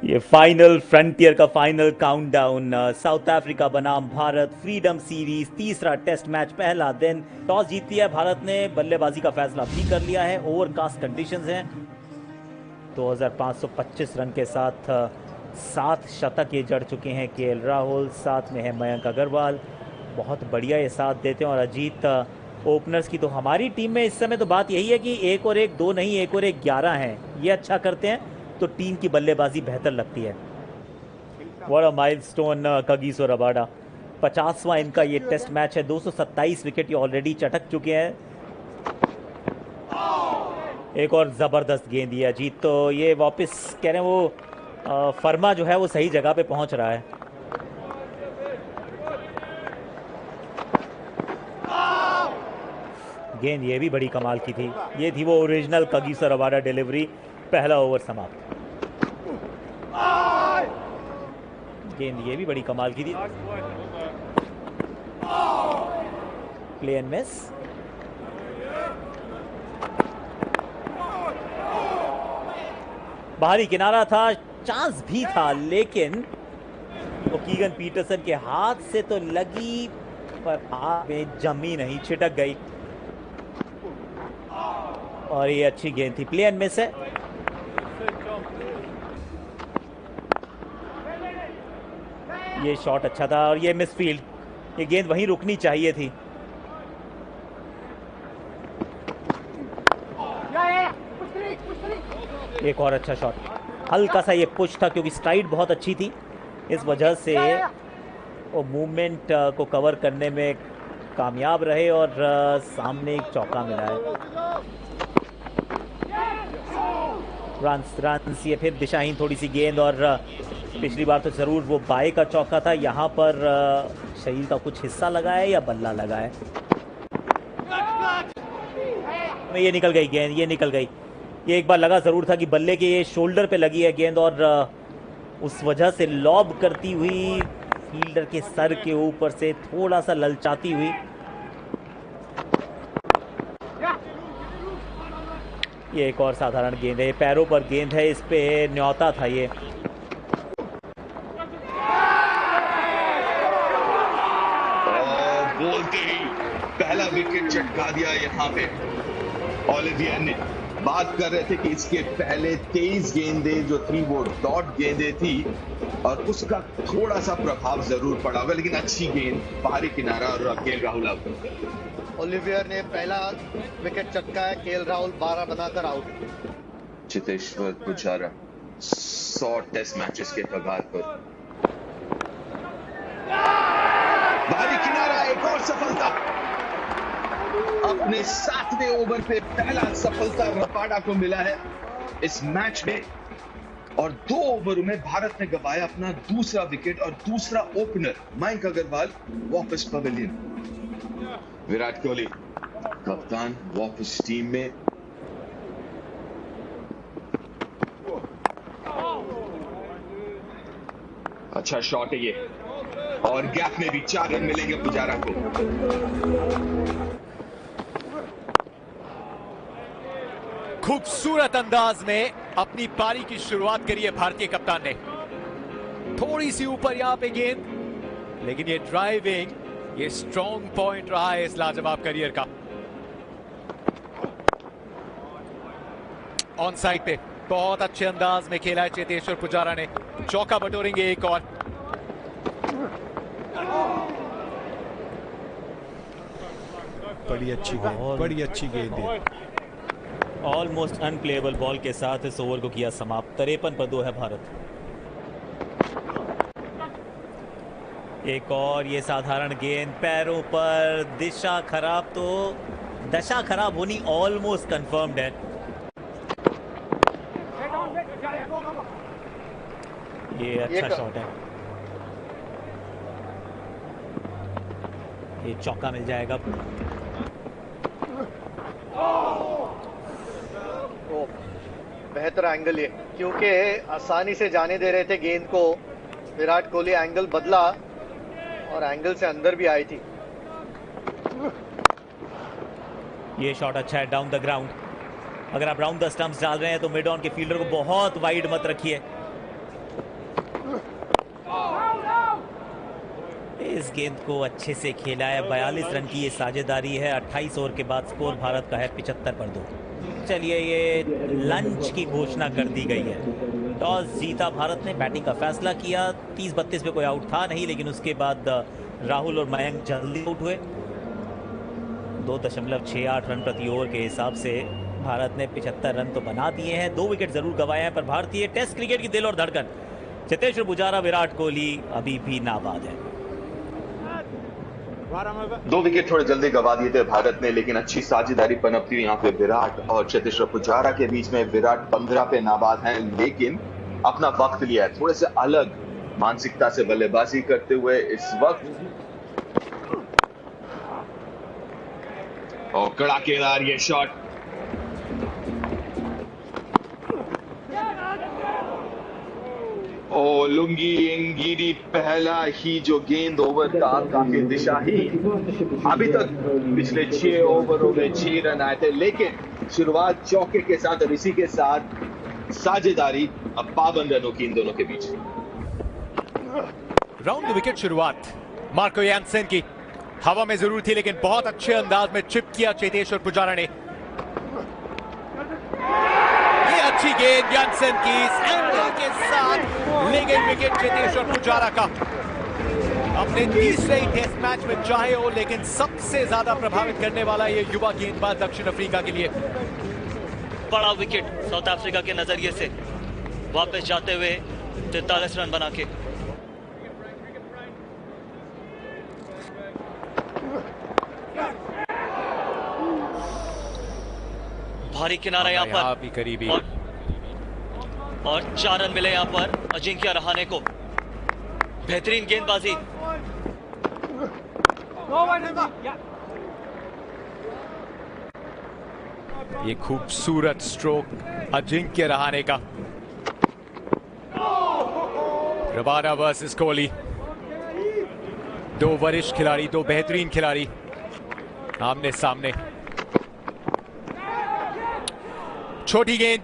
ये final frontier का final countdown. South Africa बनाम भारत फ्रीडम सीरीज तीसरा टेस्ट मैच पहला दिन। टॉस जीत लिया भारत ने, बल्लेबाजी का फैसला भी कर लिया है। ओवरकास्ट कंडीशंस हैं। 2525 रन के साथ 7 शतक ये जड़ चुके हैं केएल राहुल, साथ में है मयंक अग्रवाल। बहुत बढ़िया ये साथ देते हैं। और अजीत, ओपनर्स की तो हमारी टीम में इस समय तो बात यही है कि 1 और 1 2 नहीं, 1 और 1 11 हैं। ये अच्छा करते हैं तो टीम की बल्लेबाजी बेहतर लगती है। What a milestone Kagiso Rabada. 50वां इनका ये टेस्ट मैच है। 227 विकेट ये ऑलरेडी चटक चुके हैं। एक और ज़बरदस्त गेंद ये अजीत, तो ये वापस कह रहे हैं वो फर्मा जो है वो सही जगह पे पहुंच रहा है। गेंद ये भी बड़ी कमाल की थी। ये थी वो ओरिजिनल कगिसो रबाडा डिलीवरी। पहला ओवर समाप्त। गेंद ये भी बड़ी कमाल की थी। Play and miss. बाहरी किनारा था, चांस भी था, लेकिन वो कीगन पीटरसन के हाथ से तो लगी पर हाथ में जमी नहीं, छिटक गई। और ये अच्छी गेंद थी, प्ले एंड मिस है। ये शॉट अच्छा था और ये मिसफील्ड। ये गेंद वहीं रुकनी चाहिए थी। एक और अच्छा शॉट। हल्का सा ये पुश था क्योंकि स्ट्राइड बहुत अच्छी थी, इस वजह से वो मूवमेंट को कवर करने में कामयाब रहे और सामने एक चौका मिला है। रन्स ये फिर दिशाहीन थोड़ी सी गेंद। और पिछली बार तो ज़रूर वो बाई का चौका था, यहाँ पर शरीर का कुछ हिस्सा लगा है या बल्ला लगा है। ये निकल गई गेंद, ये निकल गई। ये एक बार लगा ज़रूर था कि बल्ले के ये शोल्डर पे लगी है गेंद, और उस वजह से लॉब करती हुई फील्डर के सर के ऊपर से थोड़ा सा ललचाती हुई। ये एक और साधारण गेंद है, पैरों पर गेंद है, इस पे न्योता था ये। बोलते ही पहला विकेट चटका दिया यहाँ पे ओलिवियर ने। बात कर रहे थे कि इसके पहले 23 गेंदें जो थी वो डॉट गेंदें थी और उसका थोड़ा सा प्रभाव जरूर पड़ा होगा, लेकिन अच्छी गेंद, बाहरी किनारा और केएल राहुल आउट। ओलिवियर ने पहला विकेट चटकाया, केएल राहुल 12 बनाकर out. Cheteshwar Pujara 100 test matches के कगार पर। बाहरी किनारा, एक और सफलता। अपने 7वें ओवर पे पहला सफलता रबाडा को मिला है इस मैच में। और 2 ओवरों में भारत ने गंवाया अपना दूसरा विकेट और दूसरा ओपनर मयंक अग्रवाल वापस पवेलियन। विराट कोहली कप्तान वापस टीम में। अच्छा शॉट है ये, और गैप में भी 4 रन मिलेंगे पुजारा को। खूबसूरत अंदाज में अपनी पारी की शुरुआत करी है भारतीय कप्तान ने। थोड़ी सी ऊपर यहां पे गेंद, लेकिन ये ड्राइविंग, ये स्ट्रॉन्ग पॉइंट रहा है इस लाजवाब करियर का। ऑन साइड पे बहुत अच्छे अंदाज में खेला है चेतेश्वर पुजारा ने। चौका बटोरेंगे एक और। बड़ी अच्छी गेंद, बड़ी अच्छी गेंद है। ऑलमोस्ट अनप्लेएबल बॉल के साथ इस ओवर को किया समाप्त। 53 पर 2 है भारत। एक और ये साधारण गेंद, पैरों पर, दिशा खराब, तो दशा खराब होनी ऑलमोस्ट कंफर्म्ड है। ये अच्छा शॉट है, ये चौका मिल जाएगा। बेहतर एंगल ये, क्योंकि आसानी से जाने दे रहे थे गेंद को। विराट कोहली एंगल बदला और एंगल से अंदर भी आई थी। ये शॉट अच्छा है डाउन द ग्राउंड। अगर आप राउंड द स्टंप्स डाल रहे हैं तो मिड ऑन के फील्डर को बहुत वाइड मत रखिए। इस गेंद को अच्छे से खेला है। 42 रन की ये साझेदारी है। 28 ओवर के बाद स्कोर भारत का है 75 पर 2। चलिए, ये लंच की घोषणा कर दी गई है। टॉस जीता भारत ने, बैटिंग का फैसला किया। 30-32 पे कोई आउट था नहीं, लेकिन उसके बाद राहुल और मयंक जल्दी आउट हुए। 2.68 रन प्रति ओवर के हिसाब से भारत ने 75 रन तो बना दिए हैं। 2 विकेट जरूर गंवाए हैं, पर भारतीय टेस्ट क्रिकेट की दिल और धड़कन चेतेश्वर पुजारा, विराट कोहली अभी भी नाबाद है। 2 विकेट थोड़े जल्दी गंवा दिए थे भारत ने, लेकिन अच्छी साझेदारी पनपती हुई यहाँ पे विराट और चेतेश्वर पुजारा के बीच में। विराट 15 पे नाबाद हैं, लेकिन अपना वक्त लिया है, थोड़े से अलग मानसिकता से बल्लेबाजी करते हुए इस वक्त। और कड़ाकेदार ये शॉट, ओ लुंगी इंगिरी पहला ही जो गेंद ओवर का काफी दिशा ही। अभी तक पिछले 6 ओवर हो गए, 6 रन आए थे, लेकिन शुरुआत चौके के साथ और इसी के साथ साझेदारी अब 52 रनों की इन दोनों के बीच। राउंड द विकेट शुरुआत मार्को यानसेन की हवा में जरूर थी, लेकिन बहुत अच्छे अंदाज में चिप किया चेतेश्वर पुजारा ने। ये अच्छी गेंद यानसेन की एंगल के साथ ले गई विकेट चेतेश्वर पुजारा का। अपने तीसरे ही टेस्ट मैच में चाहे हो, लेकिन सबसे ज्यादा प्रभावित करने वाला ये युवा गेंदबाज दक्षिण अफ्रीका के लिए। बड़ा विकेट साउथ अफ्रीका के नजरिए से वापस जाते हुए 43 रन बना के। भारी किनारा यहाँ पर भी करीबी और 4 रन मिले यहाँ पर अजिंक्य रहाणे को। बेहतरीन गेंदबाजी। ये खूबसूरत स्ट्रोक अजिंक्य रहाणे का। रबाडा वर्सेस कोहली, 2 वरिष्ठ खिलाड़ी, 2 बेहतरीन खिलाड़ी आमने सामने। छोटी गेंद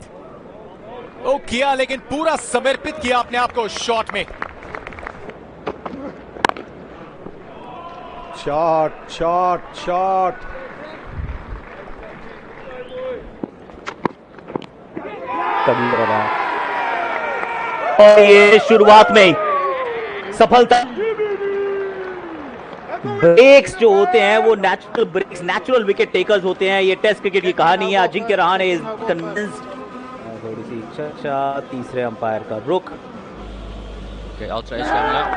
ओ किया, लेकिन पूरा समर्पित किया अपने आप को शॉट में। Shot shot shot. और ये शुरुआत में सफलता। ब्रेक्स जो होते हैं वो natural breaks, natural wicket takers होते हैं। ये टेस्ट क्रिकेट की कहानी है। Ajinkya Rahane is convinced. थोड़ी सी चर्चा, तीसरे अंपायर का रुख। Okay, ultra edge coming up.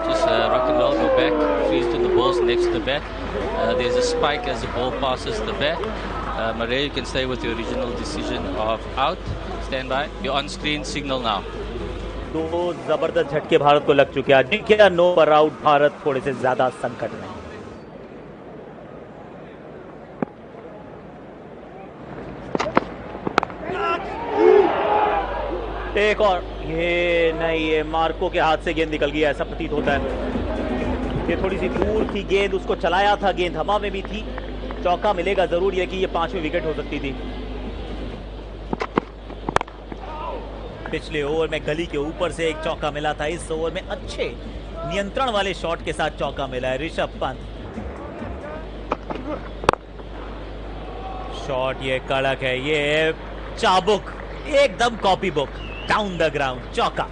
Just rock and roll, go back, freeze to the balls next to the bat. There's a spike as the ball passes the bat. Marais, you can stay with your original decision of out. Stand by. You're on screen, signal now. 2 जबरदस्त झटके भारत को लग चुके हैं। अजिंक्य 9 पर out. Bharat थोड़े से ज्यादा संकट में। एक और, ये नहीं, ये मार्को के हाथ से गेंद निकल गया, ऐसा प्रतीत होता है। ये थोड़ी सी दूर थी गेंद, उसको चलाया था, गेंद हवा में भी थी। चौका मिलेगा जरूर, ये कि ये 5वीं विकेट हो सकती थी। पिछले ओवर में गली के ऊपर से एक चौका मिला था। इस ओवर में अच्छे नियंत्रण वाले शॉट के साथ चौका मिला है ऋषभ पंत। शॉट ये कड़क है, ये चाबुक, एकदम copy book, down the ground, चौका।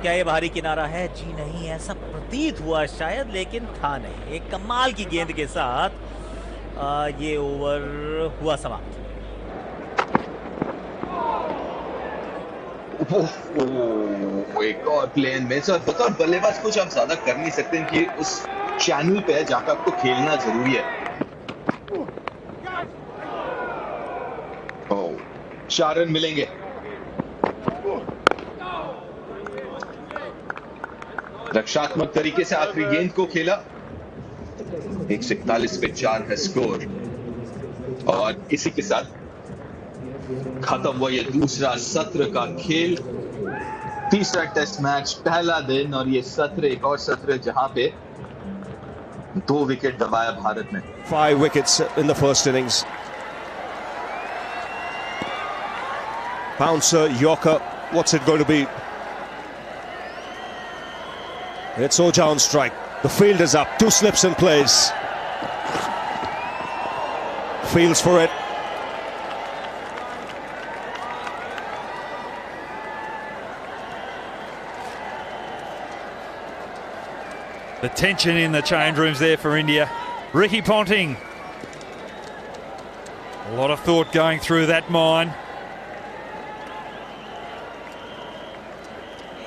क्या ये भारी किनारा है? जी नहीं, ऐसा प्रतीत हुआ शायद, लेकिन था नहीं। एक कमाल की गेंद के साथ ये ओवर हुआ समाप्त। एक और प्लेन में सर, बतौर बल्लेबाज कुछ आप ज्यादा कर नहीं सकते कि उस चैनल पे जाकर आपको खेलना जरूरी है। 4 रन मिलेंगे। रक्षात्मक तरीके से आखिरी गेंद को खेला। 141 पे 4 है स्कोर, और इसी के साथ खत्म हुआ ये दूसरा सत्र का खेल। तीसरा टेस्ट मैच, पहला दिन, और ये सत्र एक और सत्र जहां पे 2 विकेट दबाया भारत ने। 5 wickets in the first innings. Bouncer, Yorker, what's it going to be? It's Ojha on strike. The field is up. 2 slips in place. Feels for it. The tension in the change rooms there for India. Ricky Ponting. A lot of thought going through that mind.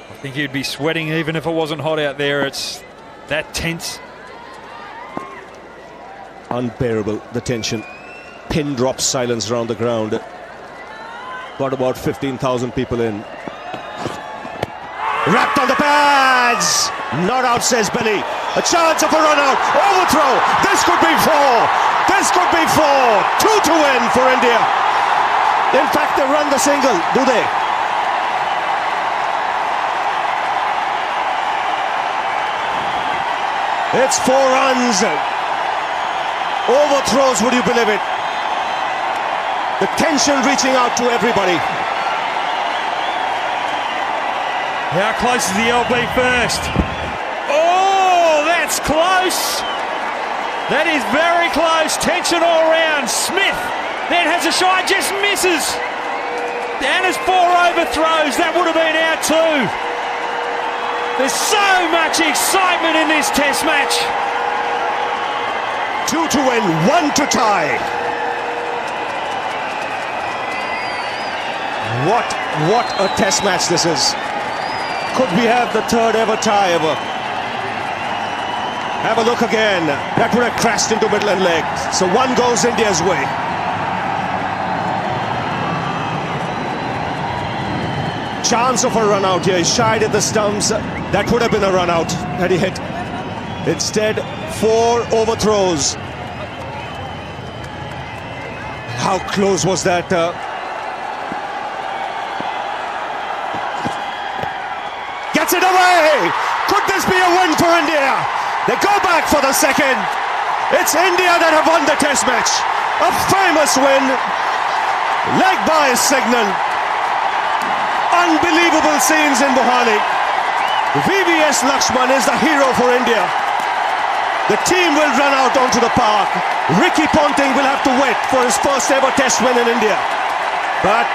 I think he'd be sweating even if it wasn't hot out there. It's that tense. Unbearable, the tension. Pin drop silence around the ground. Got about 15,000 people in. Wrapped on the pads! Not out, says Billy. A chance of a run out. Overthrow. This could be 4. This could be 4. 2 to win for India. In fact, they run the single, do they? It's 4 runs. Overthrows, would you believe it? The tension reaching out to everybody. How close is the LB first? Oh, that's close. That is very close. Tension all round. Smith then has a shot, just misses. And it's 4 overthrows. That would have been out too. There's so much excitement in this test match. 2 to win, 1 to tie. What a test match this is. Could we have the 3rd ever tie ever? Have a look again. That would have crashed into middle and leg. So 1 goes India's way. Chance of a run out here. He shied at the stumps. That would have been a run out had he hit. Instead, 4 overthrows. How close was that? Gets it away! Could this be a win for India? They go back for the 2nd. It's India that have won the test match. A famous win. Leg by signal. Unbelievable scenes in Mohali. VVS Lakshman is the hero for India. The team will run out onto the park. Ricky Ponting will have to wait for his first ever test win in India. But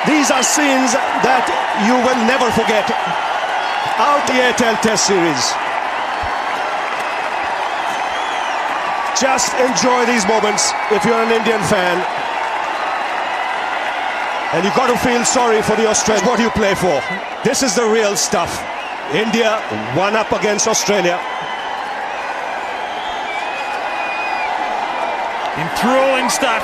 these are scenes that you will never forget. Out the Airtel Test Series. Just enjoy these moments if you're an Indian fan. And you've got to feel sorry for the Australians. What you play for. This is the real stuff. India 1 up against Australia. Enthralling stuff.